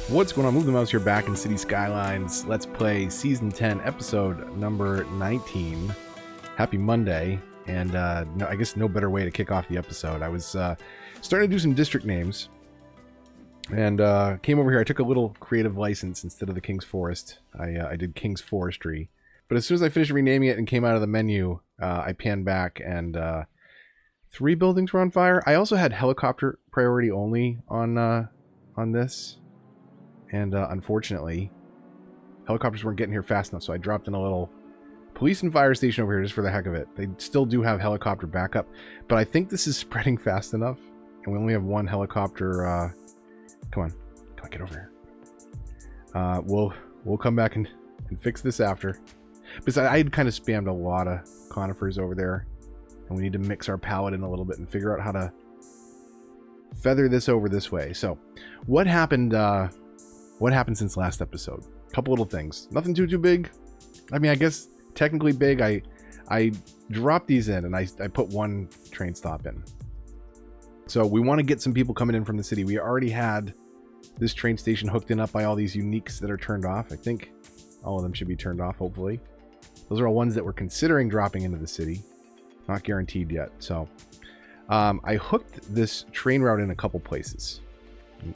What's going on? Move the Mouse here, back in City Skylines. Let's play Season 10, Episode number 19. Happy Monday, and no, I guess no better way to kick off the episode. I was starting to do some district names, and came over here. I took a little creative license instead of the King's Forest. I did King's Forestry. But as soon as I finished renaming it and came out of the menu, I panned back, and 3 buildings were on fire. I also had helicopter priority only on this. And unfortunately, helicopters weren't getting here fast enough, so I dropped in a little police and fire station over here just for the heck of it. They still do have helicopter backup, but I think this is spreading fast enough, and we only have 1 helicopter. Come on, get over here. We'll come back and fix this after. Because I had kind of spammed a lot of conifers over there, and we need to mix our palette in a little bit and figure out how to feather this over this way. So, what happened? What happened since last episode? A couple little things. Nothing too big. I mean, I guess technically big. I dropped these in, and I put 1 train stop in. So we want to get some people coming in from the city. We already had this train station hooked in up by all these uniques that are turned off. I think all of them should be turned off, hopefully. Those are all ones that we're considering dropping into the city. Not guaranteed yet. So I hooked this train route in a couple places.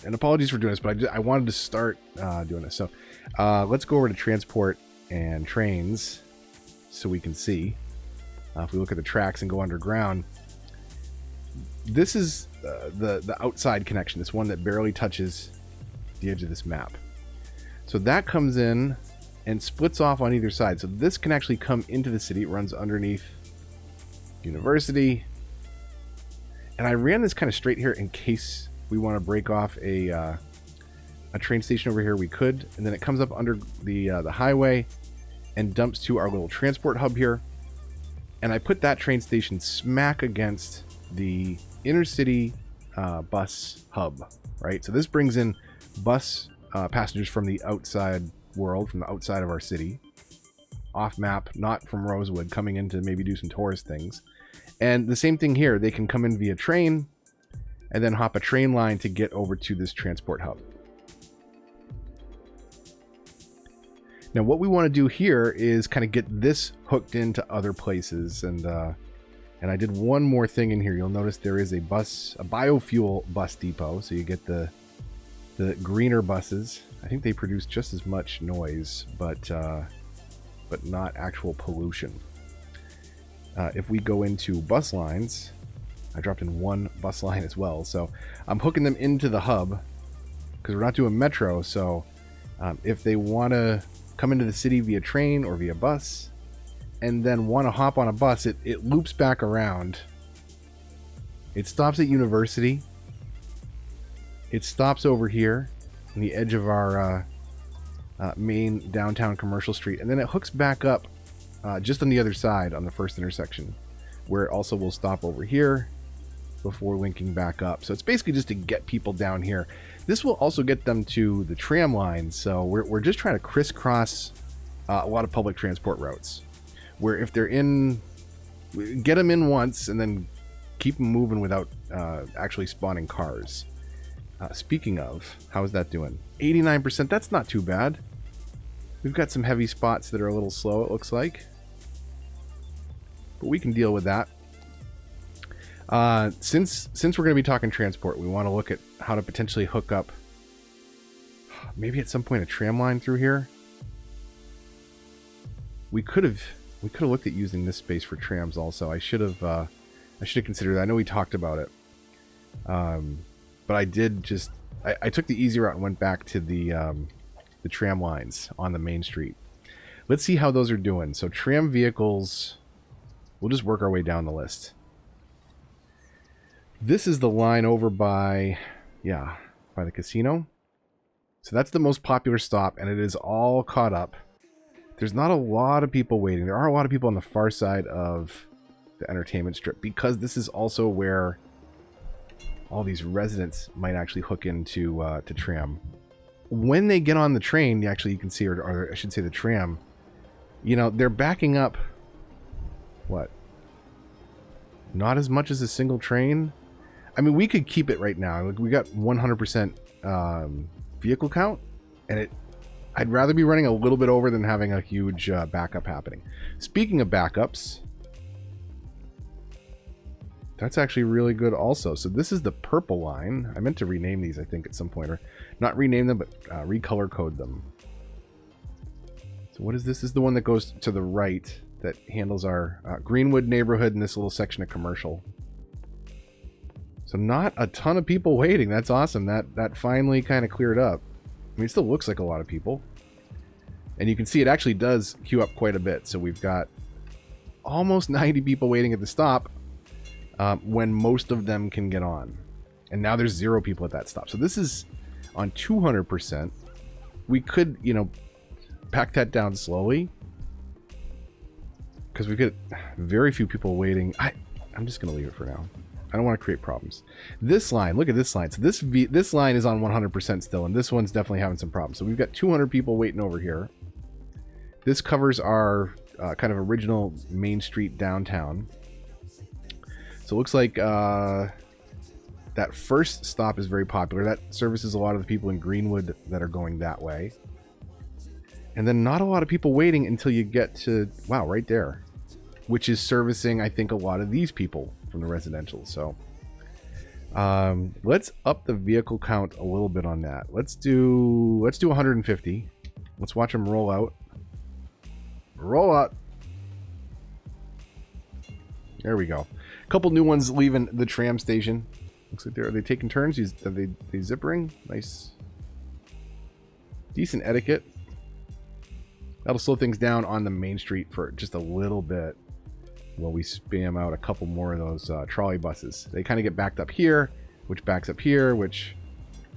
And apologies for doing this, but I wanted to start doing this. So let's go over to transport and trains so we can see. If we look at the tracks and go underground, this is the outside connection. This one that barely touches the edge of this map. So that comes in and splits off on either side. So this can actually come into the city. It runs underneath University. And I ran this kind of straight here in case we want to break off a train station over here. We could, and then it comes up under the highway and dumps to our little transport hub here. And I put that train station smack against the inner city bus hub, right? So this brings in bus passengers from the outside world, from the outside of our city, off map, not from Rosewood, coming in to maybe do some tourist things. And the same thing here. They can come in via train and then hop a train line to get over to this transport hub. Now what we want to do here is kind of get this hooked into other places, and I did one more thing in here. You'll notice there is a biofuel bus depot, so you get the greener buses. I think they produce just as much noise, but not actual pollution. If we go into bus lines, I dropped in 1 bus line as well, so I'm hooking them into the hub because we're not doing metro. So if they want to come into the city via train or via bus and then want to hop on a bus, it loops back around. It stops at University. It stops over here on the edge of our main downtown commercial street, and then it hooks back up just on the other side on the first intersection, where it also will stop over here before linking back up. So it's basically just to get people down here. This will also get them to the tram lines. So we're just trying to crisscross a lot of public transport routes, where if they're in, get them in once and then keep them moving without actually spawning cars. Speaking of, how is that doing? 89%, that's not too bad. We've got some heavy spots that are a little slow, it looks like, but we can deal with that. Since we're going to be talking transport, we want to look at how to potentially hook up maybe at some point a tram line through here. We could have looked at using this space for trams also. I should have considered that. I know we talked about it, but I did just I took the easy route and went back to the tram lines on the main street. Let's see how those are doing. So tram vehicles, we'll just work our way down the list. This is the line over by the casino. So that's the most popular stop, and it is all caught up. there's not a lot of people waiting. There are a lot of people on the far side of the entertainment strip because this is also where all these residents might actually hook into to tram. When they get on the train, actually you can see, or I should say the tram, you know, they're backing up, what? Not as much as a single train. I mean, we could keep it right now. Like, we got 100% vehicle count, and I'd rather be running a little bit over than having a huge backup happening. Speaking of backups, that's actually really good also. So this is the purple line. I meant to rename these, I think, at some point, or not rename them, but recolor code them. So what is this? This is the one that goes to the right that handles our Greenwood neighborhood and this little section of commercial. So not a ton of people waiting. That's awesome. That finally kind of cleared up. I mean, it still looks like a lot of people. And you can see it actually does queue up quite a bit. So we've got almost 90 people waiting at the stop when most of them can get on. And now there's 0 people at that stop. So this is on 200%. We could, you know, pack that down slowly, because we get very few people waiting. I'm just going to leave it for now. I don't want to create problems. This line, look at this line. So this line is on 100% still, and this one's definitely having some problems. So we've got 200 people waiting over here. This covers our kind of original Main Street downtown. So it looks like that first stop is very popular. That services a lot of the people in Greenwood that are going that way. And then not a lot of people waiting until you get to, wow, right there, which is servicing, I think, a lot of these people from the residential. So let's up the vehicle count a little bit on that. Let's do 150. Let's watch them roll out. Roll out. There we go. A couple new ones leaving the tram station. Looks like are they taking turns? Are they zippering? Nice. Decent etiquette. That'll slow things down on the main street for just a little bit while we spam out a couple more of those trolley buses. They kind of get backed up here, which backs up here, which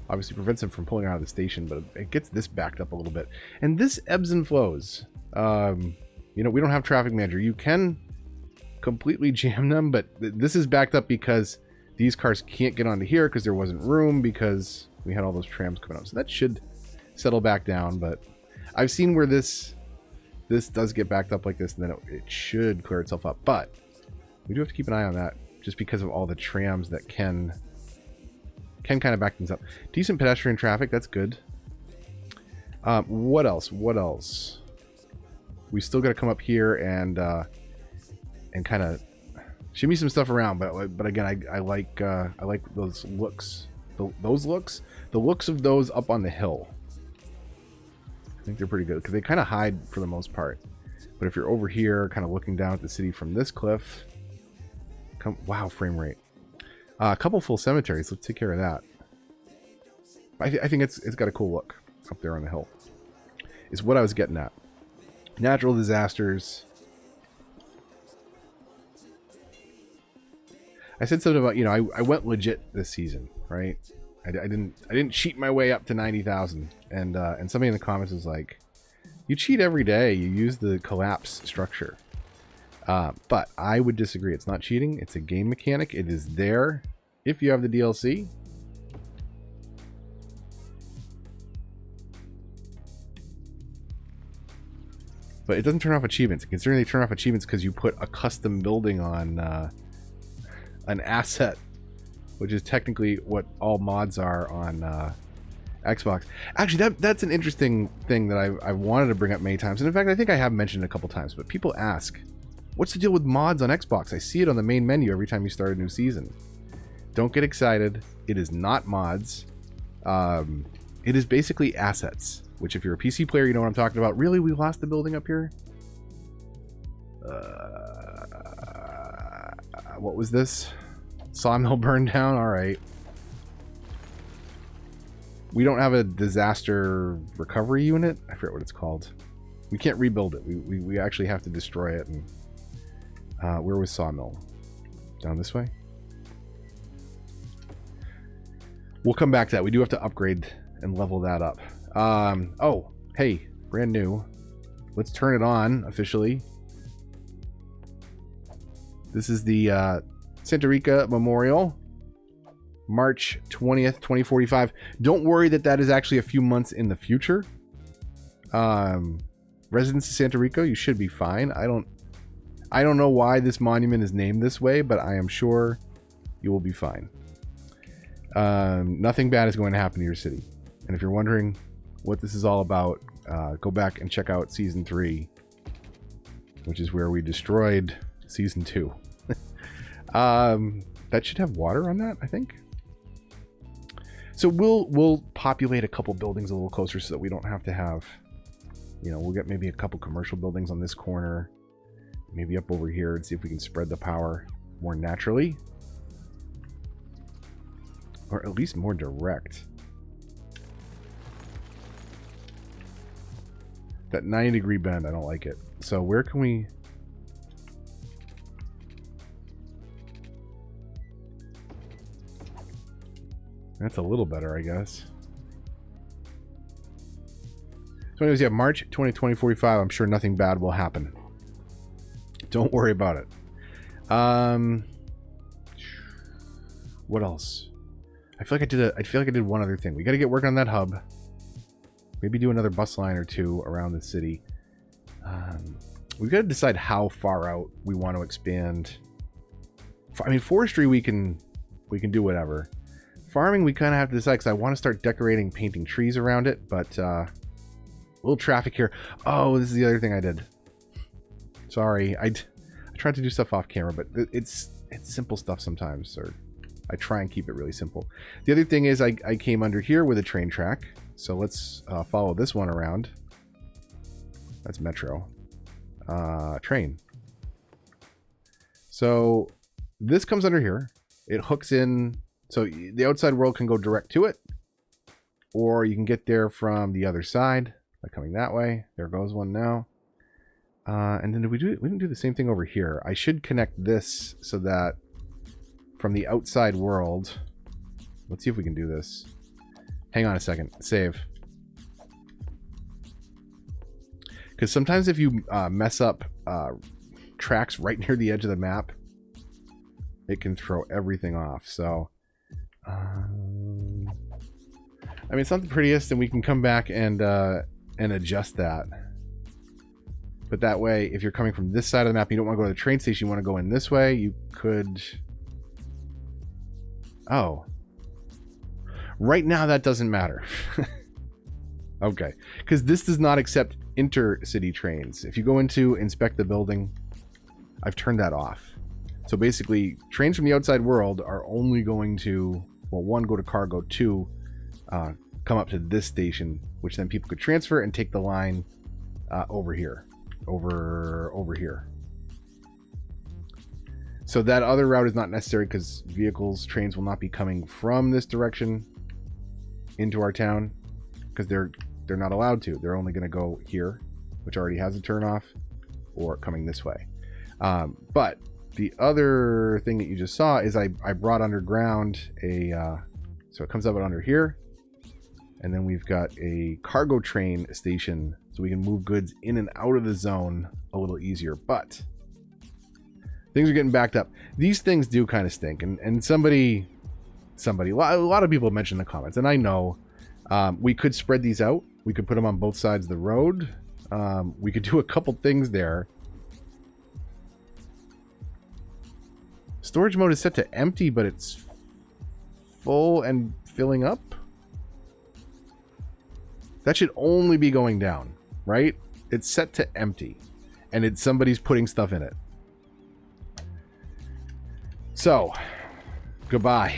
obviously prevents them from pulling out of the station, but it gets this backed up a little bit. And this ebbs and flows. You know, we don't have traffic manager. You can completely jam them, but this is backed up because these cars can't get onto here because there wasn't room because we had all those trams coming up. So that should settle back down, but I've seen where this does get backed up like this, and then it should clear itself up. But we do have to keep an eye on that just because of all the trams that can kind of back things up. Decent pedestrian traffic, that's good. What else? What else? We still got to come up here and kind of shimmy some stuff around. But again, I like those looks. The looks of those up on the hill. I think they're pretty good because they kind of hide for the most part. But if you're over here kind of looking down at the city from this cliff, wow, frame rate. A couple full cemeteries. Let's take care of that. I think it's got a cool look up there on the hill. Is what I was getting at. Natural disasters. I said something about, you know, I went legit this season, right? I didn't cheat my way up to 90,000, and somebody in the comments was like, "You cheat every day. You use the collapse structure." But I would disagree. It's not cheating. It's a game mechanic. It is there if you have the DLC. But it doesn't turn off achievements. Considering they turn off achievements because you put a custom building on an asset, which is technically what all mods are on Xbox. Actually, that's an interesting thing that I've wanted to bring up many times. And in fact, I think I have mentioned it a couple times. But people ask, what's the deal with mods on Xbox? I see it on the main menu every time you start a new season. Don't get excited. It is not mods. It is basically assets. Which, if you're a PC player, you know what I'm talking about. Really? We lost the building up here? What was this? Sawmill burned down? Alright. We don't have a disaster recovery unit? I forget what it's called. We can't rebuild it. We actually have to destroy it. And where was Sawmill? Down this way? We'll come back to that. We do have to upgrade and level that up. Oh, hey, brand new. let's turn it on officially. This is the Santa Rita Memorial, March 20th, 2045. Don't worry that is actually a few months in the future. Residents of Santa Rita, you should be fine. I don't know why this monument is named this way, but I am sure you will be fine. Nothing bad is going to happen to your city. And if you're wondering what this is all about, go back and check out Season 3, which is where we destroyed Season 2. That should have water on that, I think. So we'll populate a couple buildings a little closer so that we don't have to have, we'll get maybe a couple commercial buildings on this corner, maybe up over here, and see if we can spread the power more naturally. Or at least more direct. That 90-degree bend, I don't like it. So where can we... That's a little better, I guess. So anyways, yeah, March 2045. I'm sure nothing bad will happen. Don't worry about it. What else? I feel like I did one other thing. We got to get working on that hub. Maybe do another bus line or two around the city. We've got to decide how far out we want to expand. I mean, forestry we can do whatever. Farming we kind of have to decide because I want to start decorating, painting trees around it, but a little traffic here. Oh, this is the other thing I did. Sorry, I tried to do stuff off camera, but it's simple stuff sometimes, or I try and keep it really simple. The other thing is I came under here with a train track, so let's follow this one around. That's Metro. Train. So this comes under here. It hooks in, so the outside world can go direct to it, or you can get there from the other side by coming that way. There goes one now. And then we didn't do the same thing over here. I should connect this so that from the outside world, let's see if we can do this. Hang on a second. Save. Because sometimes if you mess up tracks right near the edge of the map, it can throw everything off. So, I mean, it's not the prettiest, and we can come back and adjust that. But that way, if you're coming from this side of the map, you don't want to go to the train station, you want to go in this way, you could... Oh. Right now, that doesn't matter. Okay. Because this does not accept intercity trains. If you go into inspect the building, I've turned that off. So basically, trains from the outside world are only going to, well, one, go to cargo, two, come up to this station, which then people could transfer and take the line over here. Over here. So that other route is not necessary because trains will not be coming from this direction into our town because they're not allowed to. They're only going to go here, which already has a turnoff, or coming this way. But the other thing that you just saw is I brought underground so it comes up under here, and then we've got a cargo train station so we can move goods in and out of the zone a little easier. But things are getting backed up. These things do kind of stink, and somebody, a lot of people mentioned in the comments, and I know we could spread these out. We could put them on both sides of the road. We could do a couple things there. Storage mode is set to empty, but it's full and filling up. That should only be going down, right? It's set to empty, and somebody's putting stuff in it. So, goodbye.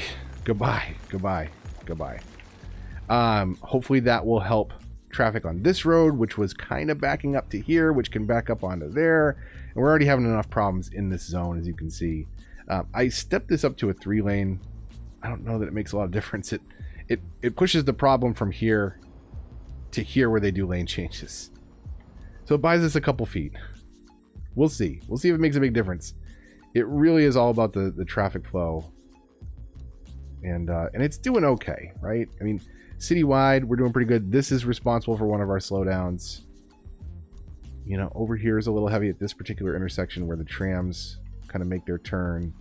Hopefully that will help traffic on this road, which was kind of backing up to here, which can back up onto there. And we're already having enough problems in this zone, as you can see. I stepped this up to a 3-lane. I don't know that it makes a lot of difference. It pushes the problem from here to here where they do lane changes. So it buys us a couple feet. We'll see. We'll see if it makes a big difference. It really is all about the traffic flow. And it's doing okay, right? I mean, citywide, we're doing pretty good. This is responsible for one of our slowdowns. You know, over here is a little heavy at this particular intersection where the trams kind of make their turn.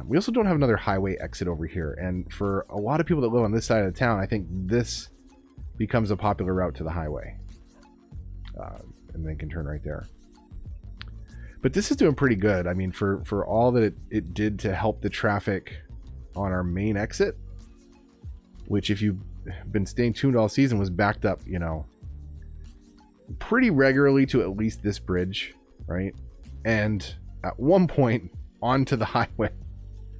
We also don't have another highway exit over here. And for a lot of people that live on this side of the town, I think this becomes a popular route to the highway. And they can turn right there. But this is doing pretty good. I mean, for all that it did to help the traffic on our main exit, which if you've been staying tuned all season was backed up, you know, pretty regularly to at least this bridge, right? And at one point onto the highway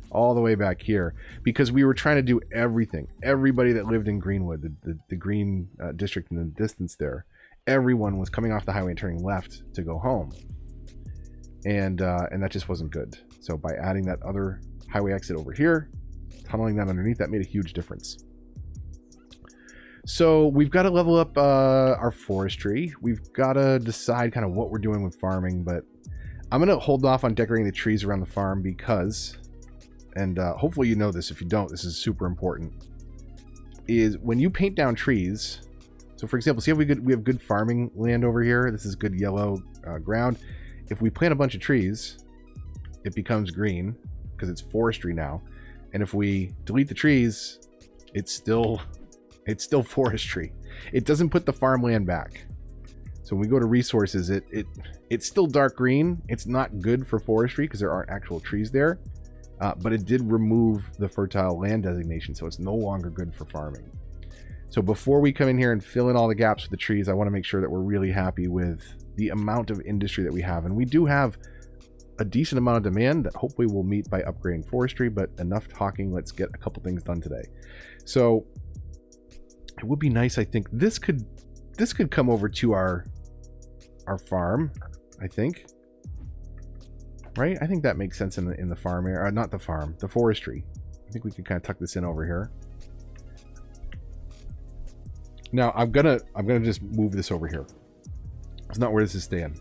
all the way back here, because we were trying to do everything. Everybody that lived in Greenwood, the green district in the distance there, everyone was coming off the highway and turning left to go home. And that just wasn't good. So by adding that other highway exit over here, tunneling that underneath, that made a huge difference. So we've got to level up our forestry. We've got to decide kind of what we're doing with farming, but I'm going to hold off on decorating the trees around the farm because, and hopefully you know this, if you don't, this is super important, is when you paint down trees. So for example, see how we have good farming land over here? This is good yellow ground. If we plant a bunch of trees, it becomes green because it's forestry now. And if we delete the trees, it's still forestry. It doesn't put the farmland back. So when we go to resources, it's still dark green. It's not good for forestry because there aren't actual trees there. But it did remove the fertile land designation, so it's no longer good for farming. So before we come in here and fill in all the gaps with the trees, I want to make sure that we're really happy with the amount of industry that we have. And we do have a decent amount of demand that hopefully we'll meet by upgrading forestry, but enough talking. Let's get a couple things done today. So it would be nice, I think this could come over to our farm, I think. Right? I think that makes sense in the farm area, not the farm, the forestry. I think we could kind of tuck this in over here. Now I'm gonna just move this over here. It's not where this is staying.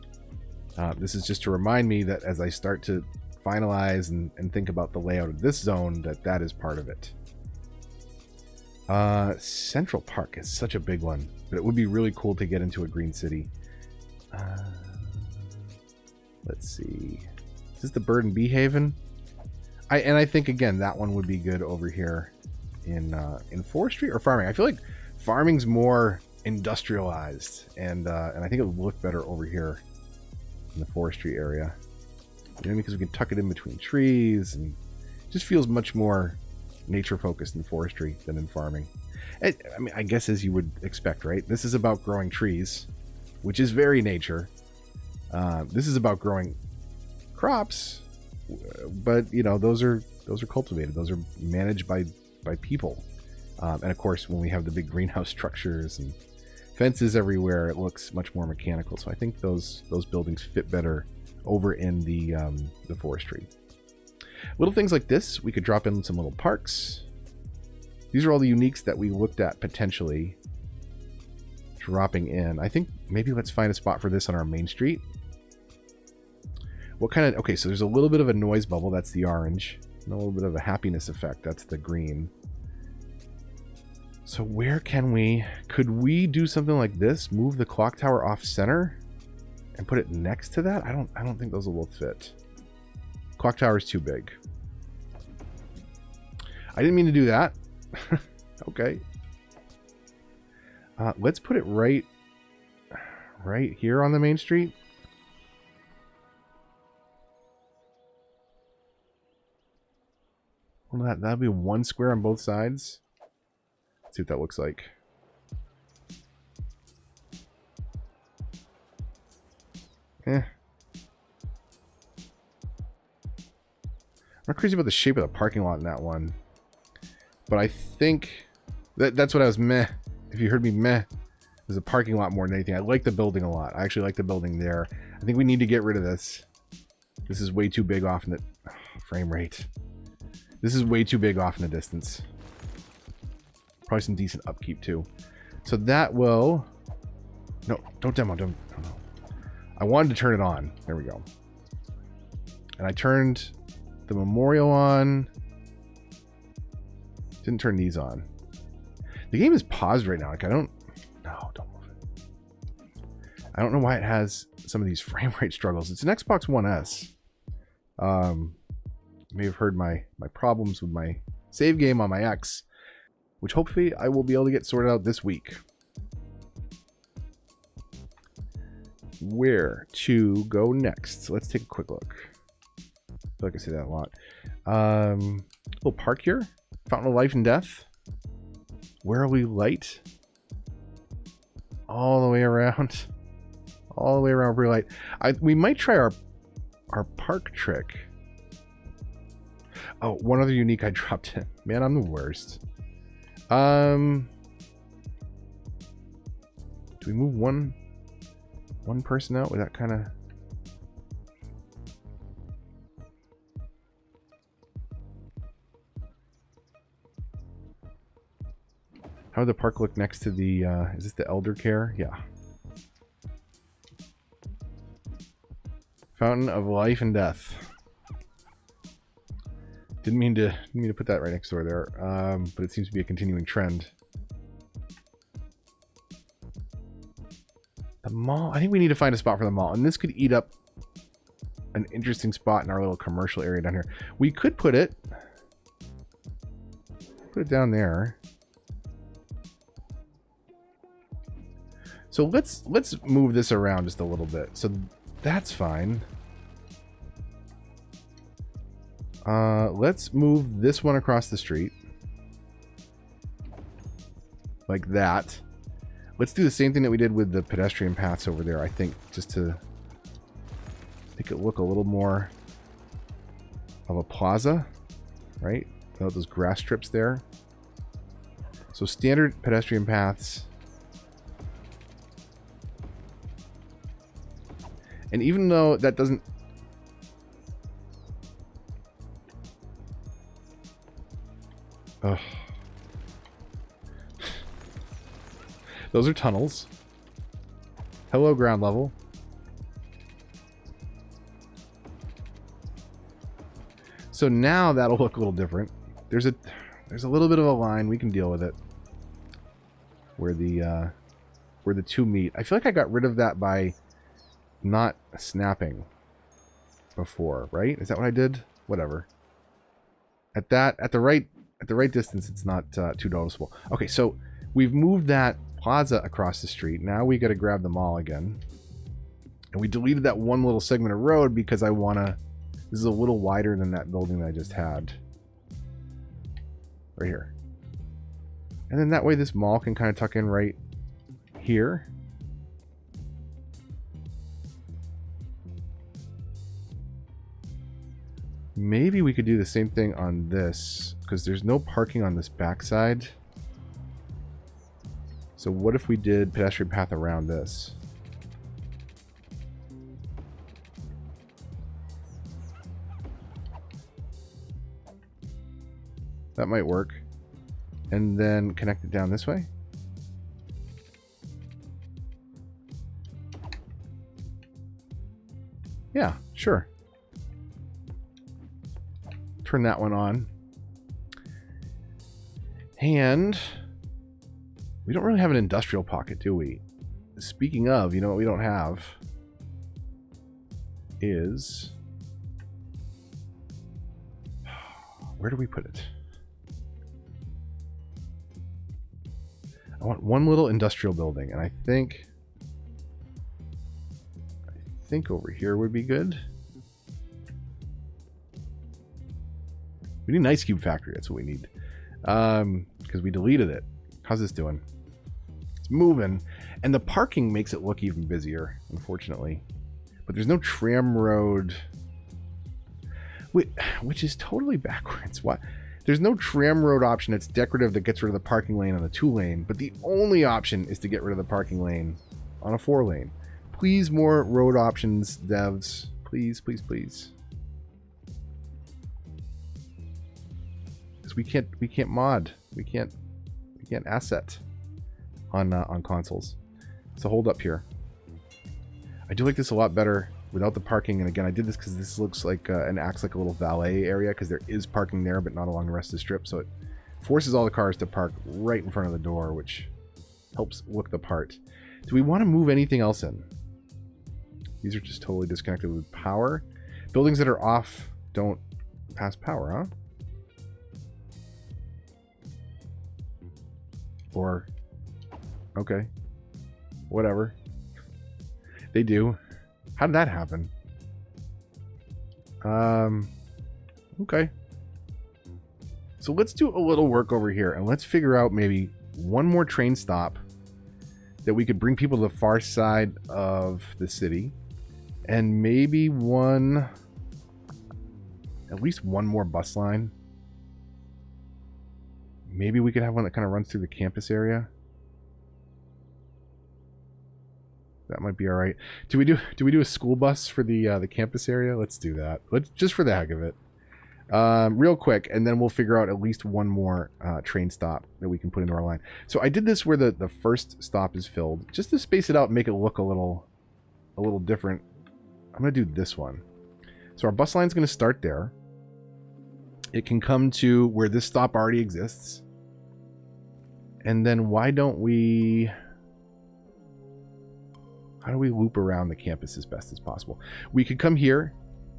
This is just to remind me that as I start to finalize and think about the layout of this zone, that is part of it. Central Park is such a big one, but it would be really cool to get into a green city. Let's see. Is this the Bird and Bee Haven? I think again that one would be good over here in forestry or farming. I feel like farming's more industrialized, and I think it would look better over here in the forestry area. You know, because we can tuck it in between trees, and it just feels much more nature focused in forestry than in farming. I mean, I guess as you would expect, right? This is about growing trees, which is very nature. This is about growing crops, but you know, those are cultivated. Those are managed by people. And of course, when we have the big greenhouse structures and fences everywhere, it looks much more mechanical. So I think those buildings fit better over in the forestry. Little things like this, we could drop in some little parks. These are all the uniques that we looked at potentially dropping in. I think maybe let's find a spot for this on our main street. What kind of, okay, so there's a little bit of a noise bubble, that's the orange, and a little bit of a happiness effect, that's the green. So where could we do something like this? Move the clock tower off center and put it next to that? I don't think those will fit. Clock tower is too big. I didn't mean to do that. Okay. Let's put it right here on the main street. Well, that'll be one square on both sides. Let's see what that looks like. I'm not crazy about the shape of the parking lot in that one, but I think that's what I was meh. If you heard me meh, there's a parking lot more than anything. I like the building a lot. I actually like the building there. I think we need to get rid of this. This is way too big off in the frame rate. This is way too big off in the distance. Probably some decent upkeep too. So that will... No, don't demo. Don't. No. I wanted to turn it on. There we go. And I turned the memorial on. Didn't turn these on. The game is paused right now. Like I don't... No, don't move it. I don't know why it has some of these frame rate struggles. It's an Xbox One S. You may have heard my problems with my save game on my X, which hopefully I will be able to get sorted out this week. Where to go next? Let's take a quick look. I feel like I say that a lot. Little park here. Fountain of Life and Death. Where are we light? All the way around. All the way around for light. We might try our park trick. Oh, one other unique I dropped in. Man, I'm the worst. Do we move one person out with that kind of... How would the park look next to the, is this the elder care? Yeah. Fountain of Life and Death. Didn't mean to put that right next door there, but it seems to be a continuing trend. The mall, I think we need to find a spot for the mall, and this could eat up an interesting spot in our little commercial area down here. We could put it down there. So let's move this around just a little bit. So that's fine. Let's move this one across the street. Like that. Let's do the same thing that we did with the pedestrian paths over there, I think, just to make it look a little more of a plaza, right? Without those grass strips there. So standard pedestrian paths. And even though that doesn't... Ugh. Those are tunnels. Hello, ground level. So now that'll look a little different. There's a little bit of a line. We can deal with it. Where the two meet. I feel like I got rid of that by not snapping before, right? Is that what I did? Whatever. At the right distance, it's not too noticeable. Okay, so we've moved that plaza across the street. Now we got to grab the mall again. And we deleted that one little segment of road because I want to... This is a little wider than that building that I just had. Right here. And then that way this mall can kind of tuck in right here. Maybe we could do the same thing on this, because there's no parking on this backside. So what if we did pedestrian path around this? That might work. And then connect it down this way. Yeah, sure. Turn that one on. And we don't really have an industrial pocket, do we? Speaking of, you know what we don't have is... Where do we put it? I want one little industrial building, and I think over here would be good. We need an ice cube factory. That's what we need. Because we deleted it. How's this doing? It's moving. And the parking makes it look even busier, unfortunately. But there's no tram road. Which is totally backwards. Why? There's no tram road option that's decorative that gets rid of the parking lane on the 2-lane. But the only option is to get rid of the parking lane on a 4-lane. Please, more road options, devs. Please, please, please. We can't mod. We can't asset on consoles. So hold up here. I do like this a lot better without the parking. And again, I did this because this looks like and acts like a little valet area because there is parking there, but not along the rest of the strip. So it forces all the cars to park right in front of the door, which helps look the part. Do we want to move anything else in? These are just totally disconnected with power. Buildings that are off don't pass power, huh? Or, okay, whatever. They do. How did that happen? Okay. So let's do a little work over here and let's figure out maybe one more train stop that we could bring people to the far side of the city, and maybe at least one more bus line. Maybe we could have one that kind of runs through the campus area. That might be all right. Do we do a school bus for the campus area? Let's do that. Let's just for the heck of it. Real quick, and then we'll figure out at least one more train stop that we can put into our line. So I did this where the first stop is filled, just to space it out and make it look a little different. I'm going to do this one. So our bus line is going to start there. It can come to where this stop already exists. And then why don't we... How do we loop around the campus as best as possible? We could come here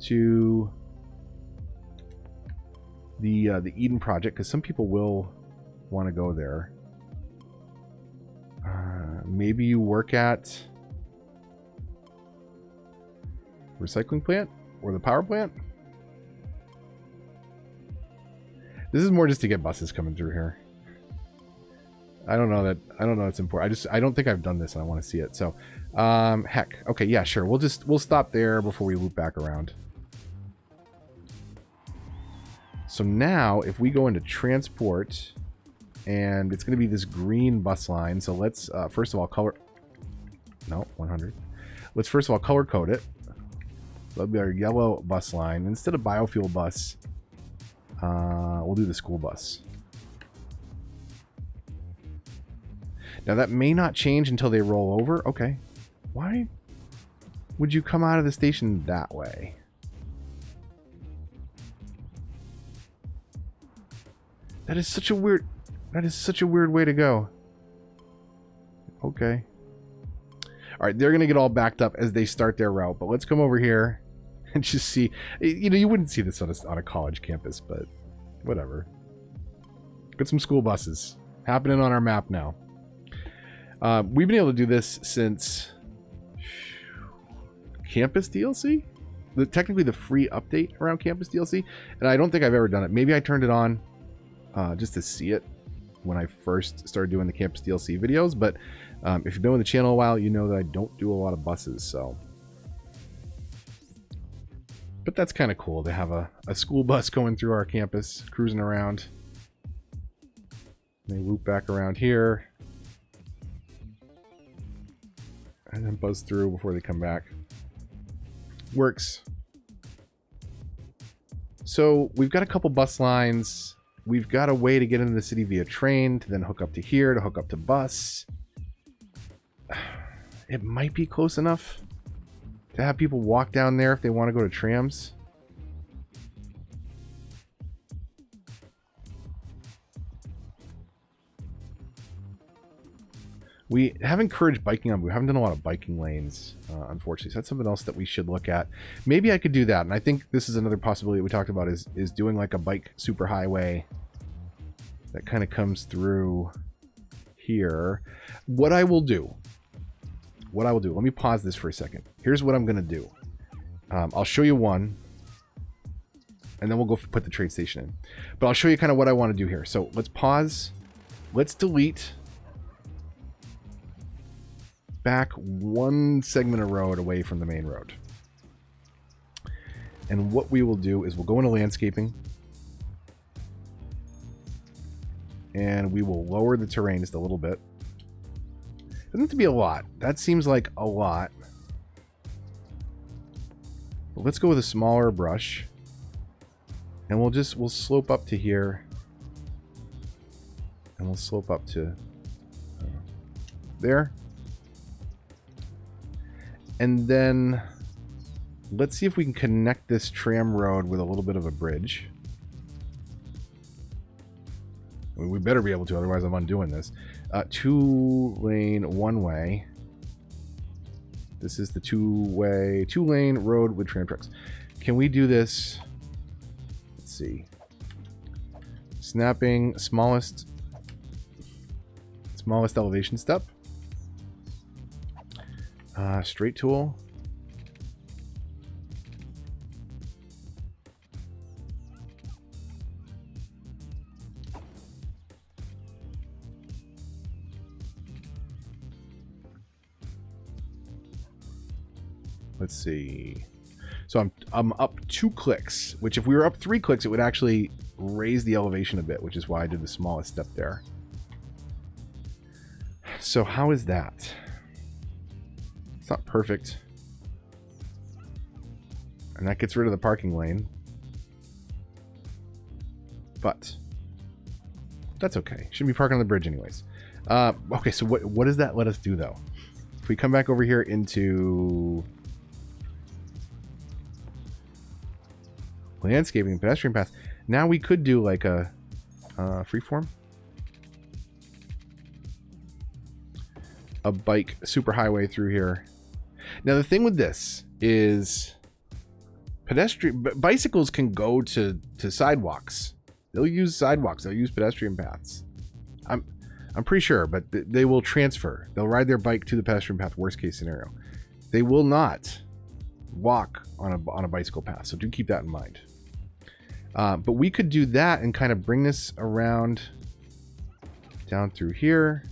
to the Eden project, because some people will want to go there. Maybe you work at recycling plant or the power plant. This is more just to get buses coming through here. I don't know that's important. I don't think I've done this and I want to see it. So heck, okay, yeah, sure, we'll stop there before we loop back around. So now if we go into transport, and it's going to be this green bus line, so let's first of all color 100. Let's first of all color code it. That'll be our yellow bus line. Instead of biofuel bus, we'll do the school bus. Now that may not change until they roll over. Okay. Why would you come out of the station that way? That is such a weird way to go. Okay. All right, they're going to get all backed up as they start their route, but let's come over here and just see. You know, you wouldn't see this on a college campus, but whatever. Got some school buses happening on our map now. We've been able to do this since Campus DLC? Technically the free update around Campus DLC, and I don't think I've ever done it. Maybe I turned it on just to see it when I first started doing the Campus DLC videos, but if you've been with the channel a while, you know that I don't do a lot of buses, so. But that's kind of cool to have a school bus going through our campus, cruising around. They loop back around here. And then buzz through before they come back. Works. So we've got a couple bus lines. We've got a way to get into the city via train to then hook up to here, to hook up to bus. It might be close enough to have people walk down there if they want to go to trams. We have encouraged biking on, but we haven't done a lot of biking lanes, unfortunately. So that's something else that we should look at. Maybe I could do that. And I think this is another possibility we talked about is doing like a bike superhighway that kind of comes through here. What I will do, let me pause this for a second. Here's what I'm going to do. I'll show you one, and then we'll go put the train station in. But I'll show you kind of what I want to do here. So let's pause. Let's delete back one segment of road away from the main road. And what we will do is we'll go into landscaping, and we will lower the terrain just a little bit. Doesn't have to be a lot. That seems like a lot. But let's go with a smaller brush, and we'll slope up to here, and we'll slope up to there. And then let's see if we can connect this tram road with a little bit of a bridge. I mean, we better be able to, otherwise I'm undoing this. 2-lane one way. This is the two-lane road with tram trucks. Can we do this? Let's see. Snapping smallest elevation step. Straight tool. Let's see. So I'm up 2 clicks, which if we were up 3 clicks, it would actually raise the elevation a bit, which is why I did the smallest step there. So how is that? It's not perfect. And that gets rid of the parking lane. But that's okay. Shouldn't be parking on the bridge anyways. Okay, so what does that let us do though? If we come back over here into landscaping and pedestrian paths, now we could do like a freeform. A bike superhighway through here. Now the thing with this is bicycles can go to sidewalks. They'll use sidewalks. They'll use pedestrian paths. I'm pretty sure, but they will transfer. They'll ride their bike to the pedestrian path. Worst case scenario, they will not walk on a bicycle path. So do keep that in mind. But we could do that and kind of bring this around down through here.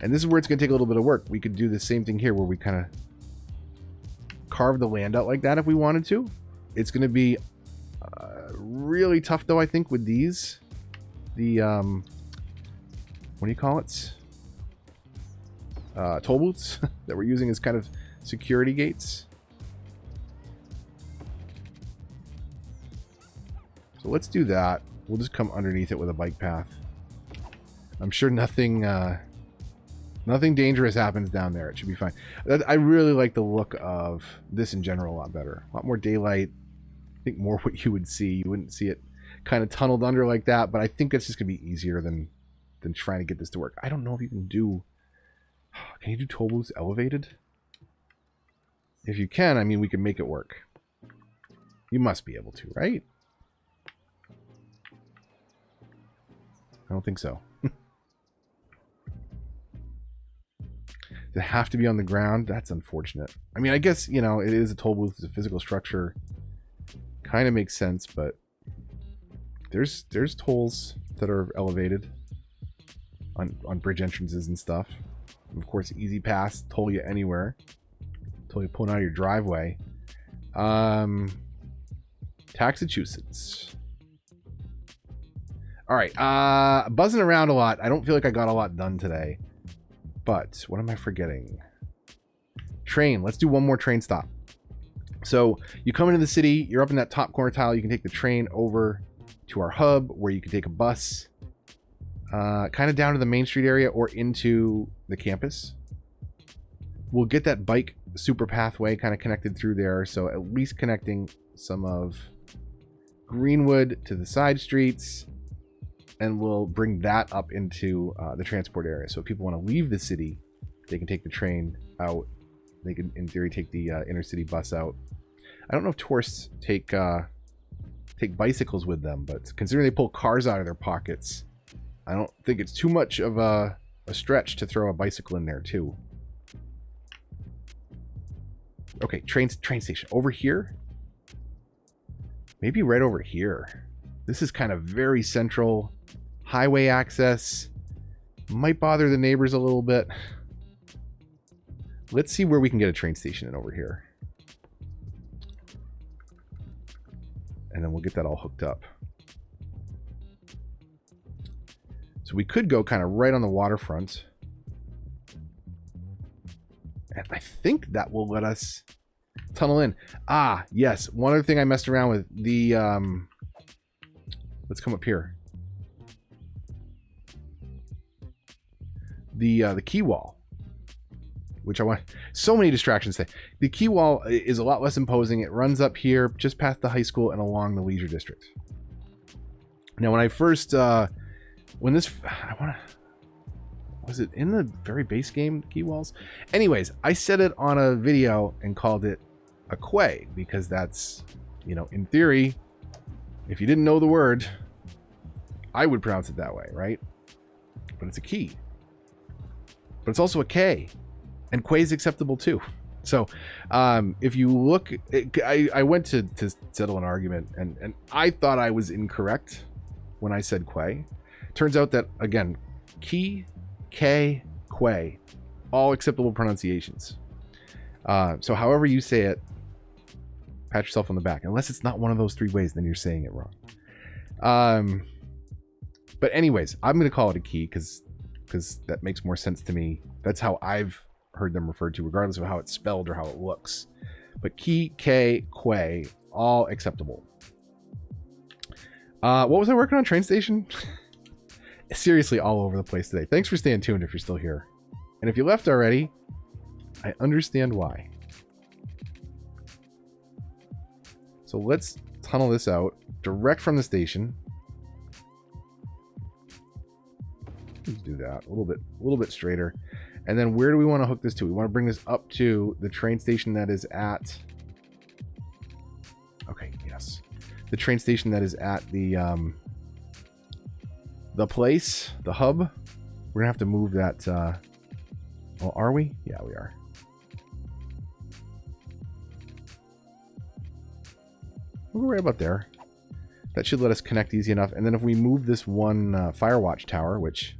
And this is where it's going to take a little bit of work. We could do the same thing here where we kind of carve the land out like that if we wanted to. It's going to be really tough though, I think, with these. The, what do you call it? Toll booths that we're using as kind of security gates. So let's do that. We'll just come underneath it with a bike path. I'm sure nothing dangerous happens down there. It should be fine. I really like the look of this in general a lot better. A lot more daylight. I think more what you would see. You wouldn't see it kind of tunneled under like that, but I think that's just going to be easier than trying to get this to work. I don't know if you can do... Can you do toll booths elevated? If you can, I mean, we can make it work. You must be able to, right? I don't think so. Does it have to be on the ground? That's unfortunate. I mean, I guess, you know, it is a toll booth. It's a physical structure. Kind of makes sense, but there's tolls that are elevated on bridge entrances and stuff. And of course, Easy Pass, toll you anywhere. Toll you pulling out of your driveway. Massachusetts. All right, buzzing around a lot. I don't feel like I got a lot done today. But what am I forgetting? Train. Let's do one more train stop. So you come into the city, you're up in that top corner tile. You can take the train over to our hub where you can take a bus kind of down to the Main Street area or into the campus. We'll get that bike super pathway kind of connected through there. So at least connecting some of Greenwood to the side streets. And we'll bring that up into the transport area. So if people want to leave the city, they can take the train out. They can, in theory, take the intercity bus out. I don't know if tourists take bicycles with them, but considering they pull cars out of their pockets, I don't think it's too much of a stretch to throw a bicycle in there too. Okay, train station over here. Maybe right over here. This is kind of very central. Highway access. Might bother the neighbors a little bit. Let's see where we can get a train station in over here. And then we'll get that all hooked up. So we could go kind of right on the waterfront. And I think that will let us tunnel in. Ah, yes. One other thing I messed around with. The, let's come up here. The key wall, which I want. So many distractions today. The key wall is a lot less imposing. It runs up here, just past the high school and along the leisure district. Now, when I first, when this, I Was it in the very base game, key walls? Anyways, I said it on a video and called it a quay because that's, you know, in theory, if you didn't know the word, I would pronounce it that way, right? But it's a key. But it's also a K. And quay is acceptable too. So if you look, I went to settle an argument, and I thought I was incorrect when I said quay. Turns out that, again, key, K, quay, all acceptable pronunciations. So however you say it, pat yourself on the back. Unless it's not one of those three ways, then you're saying it wrong. But anyways, I'm going to call it a key because that makes more sense to me. That's how I've heard them referred to, regardless of how it's spelled or how it looks. But key, K, quay, all acceptable. What was I working on? Train station? Seriously, all over the place today. Thanks for staying tuned if you're still here. And if you left already, I understand why. So let's tunnel this out direct from the station. Let's do that a little bit straighter. And then where do we want to hook this to? We want to bring this up to the train station that is at... Okay, yes. The train station that is at the place, the hub. We're going to have to move that... well, are we? Yeah, we are. We'll go right about there. That should let us connect easy enough. And then if we move this one Firewatch tower, which...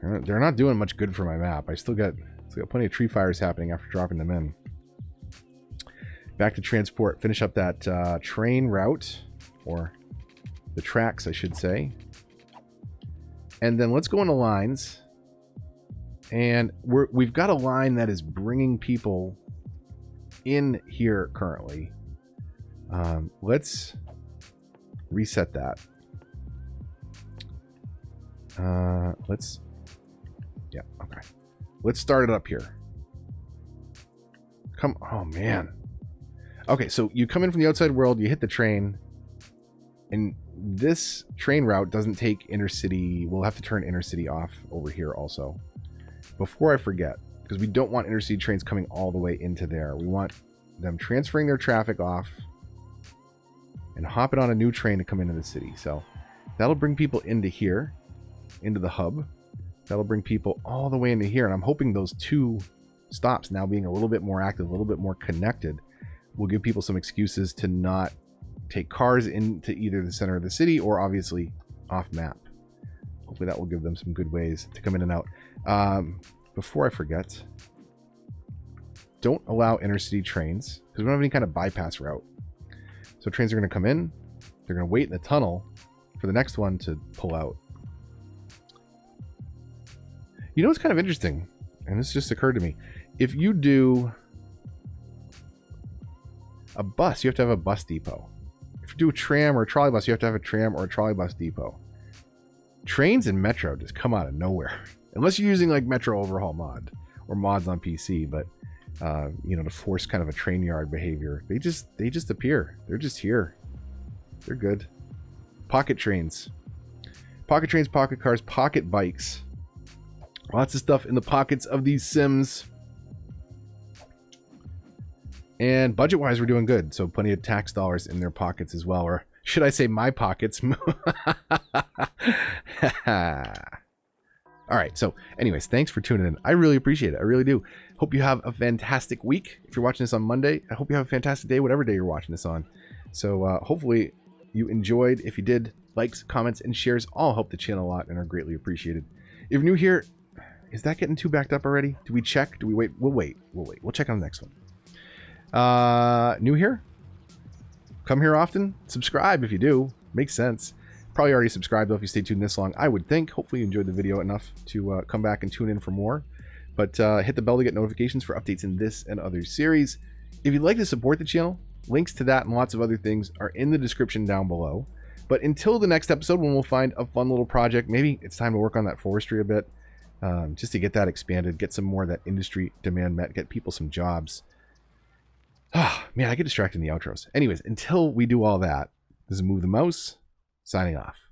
They're not doing much good for my map. I still got plenty of tree fires happening after dropping them in. Back to transport. Finish up that train route. Or the tracks, I should say. And then let's go into lines. And we've got a line that is bringing people in here currently. Let's reset that. Yeah, okay. Let's start it up here. Oh man. Okay, so you come in from the outside world, you hit the train, and this train route doesn't take intercity. We'll have to turn intercity off over here also. Before I forget, because we don't want intercity trains coming all the way into there. We want them transferring their traffic off and hopping on a new train to come into the city. So that'll bring people into here, into the hub. That'll bring people all the way into here. And I'm hoping those two stops now being a little bit more active, a little bit more connected, will give people some excuses to not take cars into either the center of the city or obviously off map. Hopefully that will give them some good ways to come in and out. Before I forget, don't allow intercity trains because we don't have any kind of bypass route. So trains are going to come in, they're going to wait in the tunnel for the next one to pull out. You know what's kind of interesting, and this just occurred to me. If you do a bus, you have to have a bus depot. If you do a tram or a trolley bus, you have to have a tram or a trolley bus depot. Trains and Metro just come out of nowhere. Unless you're using like Metro Overhaul mod or mods on PC, but you know, to force kind of a train yard behavior. They just appear. They're just here. They're good. Pocket trains. Pocket trains, pocket cars, pocket bikes. Lots of stuff in the pockets of these Sims. And budget-wise, we're doing good. So plenty of tax dollars in their pockets as well. Or should I say my pockets? All right. So anyways, thanks for tuning in. I really appreciate it. I really do. Hope you have a fantastic week. If you're watching this on Monday, I hope you have a fantastic day, whatever day you're watching this on. So hopefully you enjoyed. If you did, likes, comments, and shares all help the channel a lot and are greatly appreciated. If you're new here, is that getting too backed up already? Do we check? Do we wait? We'll wait. We'll check on the next one. New here? Come here often? Subscribe if you do. Makes sense. Probably already subscribed though if you stay tuned this long, I would think. Hopefully you enjoyed the video enough to come back and tune in for more. But hit the bell to get notifications for updates in this and other series. If you'd like to support the channel, links to that and lots of other things are in the description down below. But until the next episode when we'll find a fun little project, maybe it's time to work on that forestry a bit. Just to get that expanded, get some more of that industry demand met, get people some jobs. Ah, man, I get distracted in the outros. Anyways, until we do all that, this is Move the Mouse, signing off.